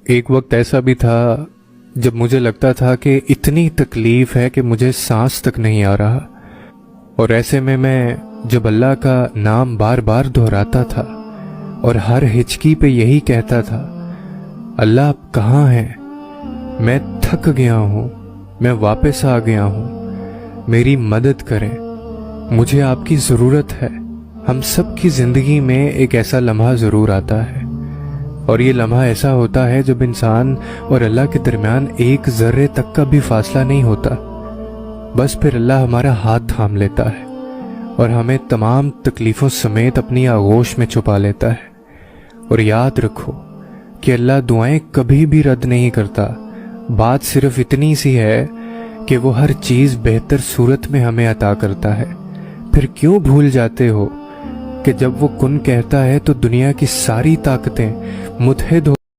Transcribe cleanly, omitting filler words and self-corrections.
ایک وقت ایسا بھی تھا جب مجھے لگتا تھا کہ اتنی تکلیف ہے کہ مجھے سانس تک نہیں آ رہا، اور ایسے میں جب اللہ کا نام بار بار دہراتا تھا اور ہر ہچکی پہ یہی کہتا تھا، اللہ آپ کہاں ہیں؟ میں تھک گیا ہوں، میں واپس آ گیا ہوں، میری مدد کریں، مجھے آپ کی ضرورت ہے۔ ہم سب کی زندگی میں ایک ایسا لمحہ ضرور آتا ہے، اور یہ لمحہ ایسا ہوتا ہے جب انسان اور اللہ کے درمیان ایک ذرے تک کا بھی فاصلہ نہیں ہوتا، بس پھر اللہ ہمارا ہاتھ تھام لیتا ہے اور ہمیں تمام تکلیفوں سمیت اپنی آغوش میں چھپا لیتا ہے۔ اور یاد رکھو کہ اللہ دعائیں کبھی بھی رد نہیں کرتا، بات صرف اتنی سی ہے کہ وہ ہر چیز بہتر صورت میں ہمیں عطا کرتا ہے۔ پھر کیوں بھول جاتے ہو کہ جب وہ کن کہتا ہے تو دنیا کی ساری طاقتیں متحد ہو